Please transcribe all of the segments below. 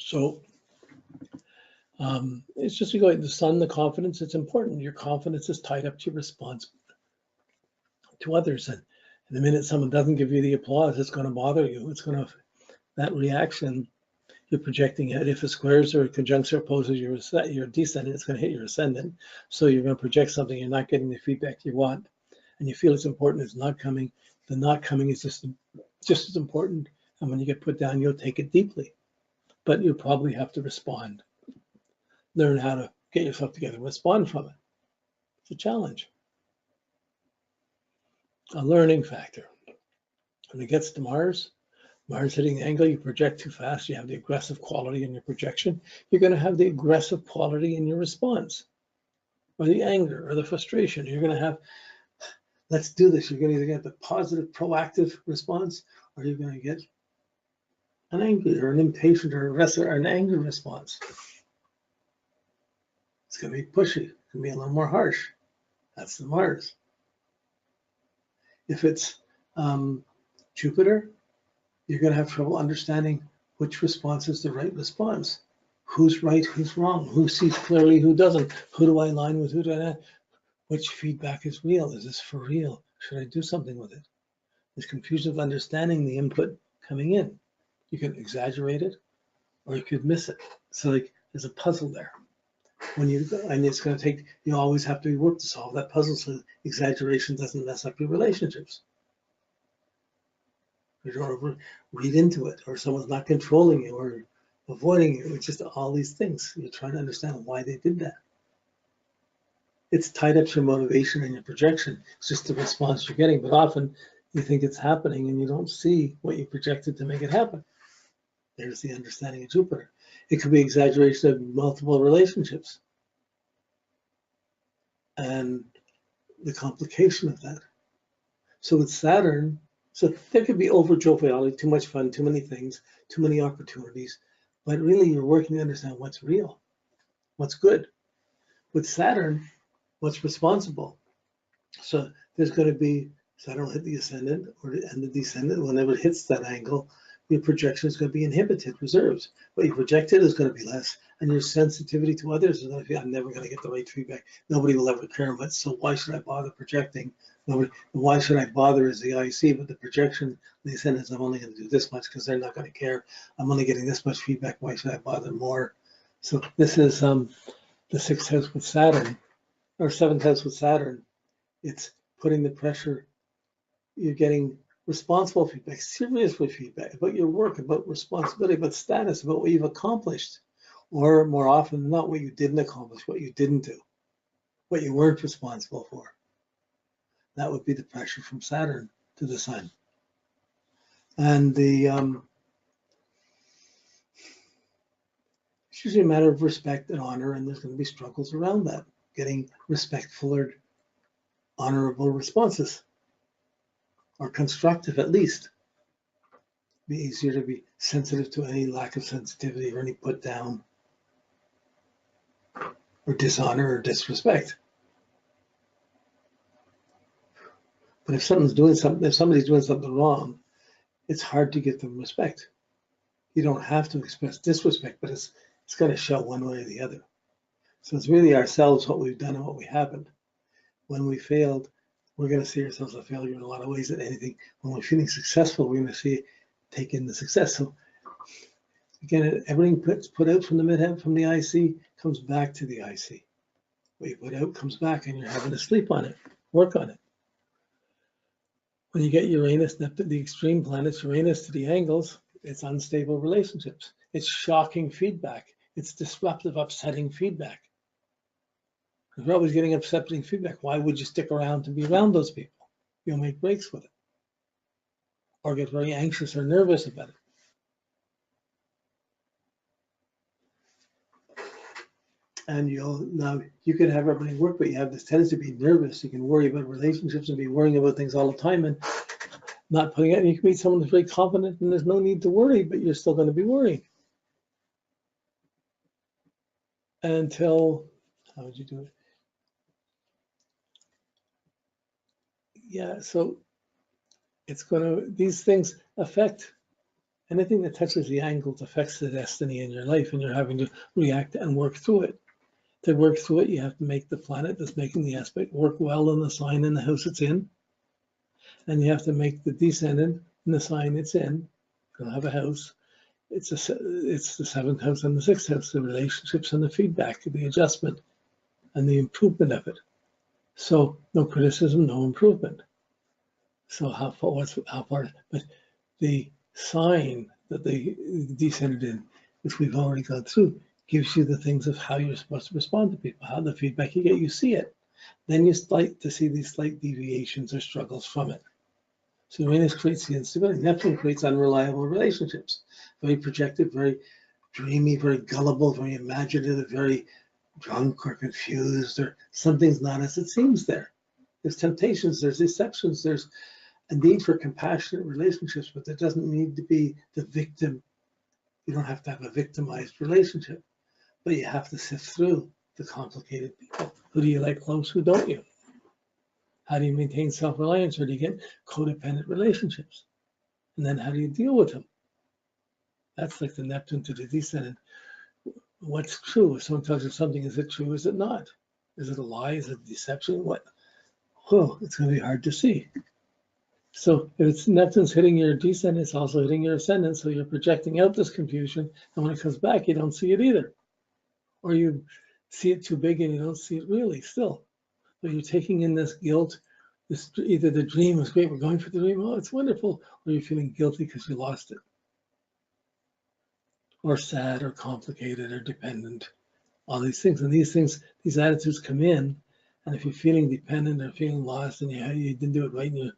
So it's just going the sun, the confidence, it's important. Your confidence is tied up to your response to others. And the minute someone doesn't give you the applause, it's going to bother you. It's going to, that reaction, you're projecting it. If it squares or conjuncts or opposes your descendant, it's going to hit your ascendant. So you're going to project something, you're not getting the feedback you want. And you feel it's important, it's not coming. The not coming is just as important. And when you get put down, you'll take it deeply. But you'll probably have to respond. Learn how to get yourself together and respond from it. It's a challenge. A learning factor. When it gets to Mars hitting the angle, you project too fast, you have the aggressive quality in your projection. You're going to have the aggressive quality in your response, or the anger, or the frustration. You're going to have, let's do this. You're going to either get the positive, proactive response, or you're going to get an angry, or an impatient, or an angry response. It's going to be pushy. It's going to be a little more harsh. That's the Mars. If it's Jupiter, you're going to have trouble understanding which response is the right response. Who's right, who's wrong, who sees clearly, who doesn't, who do I align with, who do I not? Which feedback is real? Is this for real? Should I do something with it? There's confusion of understanding the input coming in. You can exaggerate it or you could miss it. So like there's a puzzle there. And it's going to take, you always have to be work to solve that puzzle so exaggeration doesn't mess up your relationships. You don't read into it, or someone's not controlling you or avoiding you. It's just all these things. You're trying to understand why they did that. It's tied up to your motivation and your projection. It's just the response you're getting, but often you think it's happening and you don't see what you projected to make it happen. There's the understanding of Jupiter. It could be exaggeration of multiple relationships and the complication of that. So with Saturn, so there could be over joviality, too much fun, too many things, too many opportunities, but really you're working to understand what's real, what's good. With Saturn, what's responsible. So there's going to be, Saturn will hit the ascendant or the descendant. Whenever it hits that angle, your projection is going to be inhibited, reserved. What you projected is going to be less, and your sensitivity to others is going to be, I'm never going to get the right feedback. Nobody will ever care about it, so why should I bother projecting? Why should I bother as the IC? But the projection, the ascendants, I'm only going to do this much because they're not going to care. I'm only getting this much feedback. Why should I bother more? So this is the 6th house with Saturn, or 7th house with Saturn. It's putting the pressure. You're getting responsible feedback, serious feedback about your work, about responsibility, about status, about what you've accomplished, or more often than not, what you didn't accomplish, what you didn't do, what you weren't responsible for. That would be the pressure from Saturn to the Sun. And it's usually a matter of respect and honor, and there's going to be struggles around that, getting respectful or honorable responses, or constructive at least. It'd be easier to be sensitive to any lack of sensitivity or any put down or dishonor or disrespect. But if somebody's doing something wrong, it's hard to give them respect. You don't have to express disrespect, but it's going to show one way or the other. So it's really ourselves, what we've done and what we haven't. When we failed, we're going to see ourselves as a failure in a lot of ways at anything. When we're feeling successful, we're going to take in the success. So again, everything put out from the midheaven, from the IC, comes back to the IC. What you put out comes back, and you're having to sleep on it, work on it. When you get Uranus, the extreme planets, Uranus to the angles, it's unstable relationships. It's shocking feedback. It's disruptive, upsetting feedback. Because we're always getting upsetting feedback. Why would you stick around to be around those people? You'll make breaks with it, or get very anxious or nervous about it. And you could have everything work, but you have this tendency to be nervous. You can worry about relationships and be worrying about things all the time and not putting it. And you can meet someone who's very confident and there's no need to worry, but you're still going to be worrying. Until, how would you do it? Yeah, so these things affect Anything that touches the angles affects the destiny in your life, and you're having to react and work through it. To work through it, you have to make the planet that's making the aspect work well in the sign and the house it's in. And you have to make the descendant in the sign it's in. You don't have a house. It's the 7th house and the 6th house, the relationships and the feedback, the adjustment and the improvement of it. So no criticism, no improvement. So how far, but the sign that they descended in, which we've already gone through, gives you the things of how you're supposed to respond to people, how the feedback you get, you see it. Then you start to see these slight deviations or struggles from it. So Uranus creates the instability. Neptune creates unreliable relationships. Very projected, very dreamy, very gullible, very imaginative, very drunk or confused, or something's not as it seems there. There's temptations, there's deceptions, there's a need for compassionate relationships, but there doesn't need to be the victim. You don't have to have a victimized relationship, but you have to sift through the complicated people. Who do you like close, who don't you? How do you maintain self-reliance, or do you get codependent relationships? And then how do you deal with them? That's like the Neptune to the descendant. What's true? If someone tells you something, is it true? Is it not? Is it a lie? Is it deception? What? Oh, it's going to be hard to see. So if it's Neptune's hitting your descendant, it's also hitting your ascendant. So you're projecting out this confusion. And when it comes back, you don't see it either. Or you see it too big and you don't see it really still. So you're taking in this guilt. This, either the dream was great, we're going for the dream, oh, it's wonderful. Or you're feeling guilty because you lost it. Or sad or complicated or dependent. All these things. And these things, these attitudes come in. And if you're feeling dependent or feeling lost and you didn't do it right and you're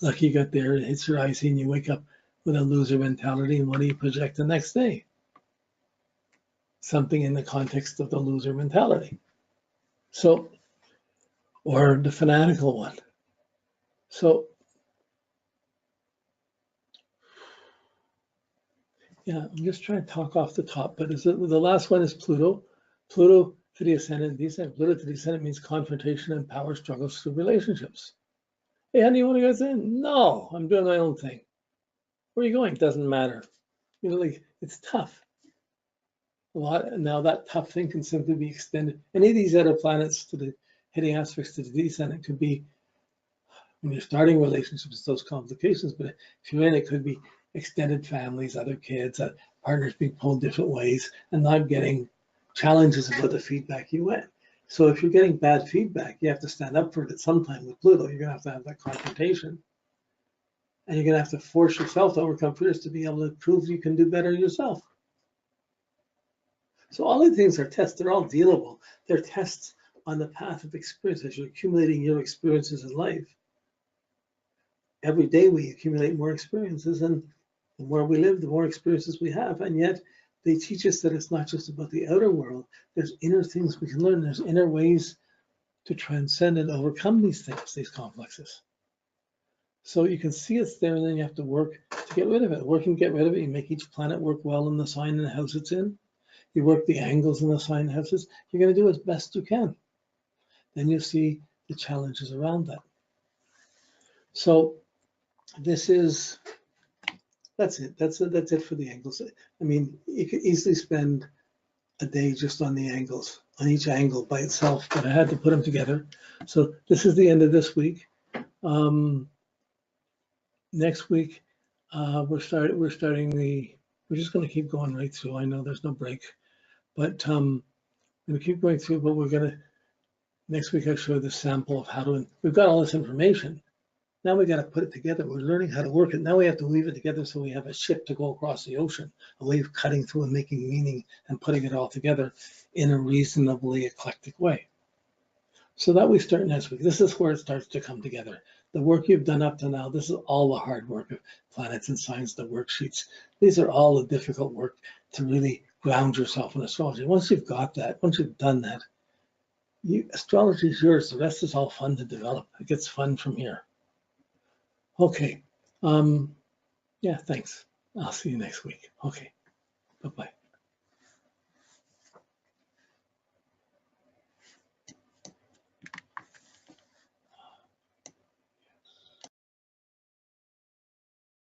lucky you got there, it hits your IC and you wake up with a loser mentality, and what do you project the next day? Something in the context of the loser mentality. So, or the fanatical one. So, yeah, I'm just trying to talk off the top, but the last one is Pluto. Pluto to the ascendant, descendant. Pluto to the ascendant means confrontation and power struggles through relationships. Hey, honey, you want to go in? No, I'm doing my own thing. Where are you going? Doesn't matter. You know, like, it's tough. A lot. Now that tough thing can simply be extended. Any of these other planets to the hitting aspects to the descendant could be when you're starting relationships, those complications. But if you're in, it could be extended families, other kids, partners being pulled different ways, and not getting challenges about the feedback you get. So if you're getting bad feedback, you have to stand up for it at some time with Pluto. You're going to have that confrontation. And you're going to have to force yourself to overcome fears to be able to prove you can do better yourself. So all these things are tests. They're all dealable. They're tests on the path of experience as you're accumulating your experiences in life. Every day we accumulate more experiences, and the more we live, the more experiences we have. And yet they teach us that it's not just about the outer world. There's inner things we can learn. There's inner ways to transcend and overcome these things, these complexes. So you can see it's there, and then you have to work to get rid of it. Work and get rid of it. You make each planet work well in the sign and the house it's in. You work the angles in the sign houses. You're going to do as best you can. Then you see the challenges around that. So this is, that's it. That's it for the angles. I mean, you could easily spend a day just on the angles, on each angle by itself, but I had to put them together. So this is the end of this week. Next week, we're just going to keep going right through. I know there's no break, but we're going to keep going through, but next week I show the sample of how to, we've got all this information. Now we got to put it together. We're learning how to work it. Now we have to weave it together so we have a ship to go across the ocean, a way of cutting through and making meaning and putting it all together in a reasonably eclectic way. So that we start next week. This is where it starts to come together. The work you've done up to now, this is all the hard work of planets and signs, the worksheets. These are all the difficult work to really ground yourself in astrology. Once you've got that, once you've done that, astrology is yours. The rest is all fun to develop. It gets fun from here. Okay. Yeah, thanks. I'll see you next week. Okay. Bye-bye.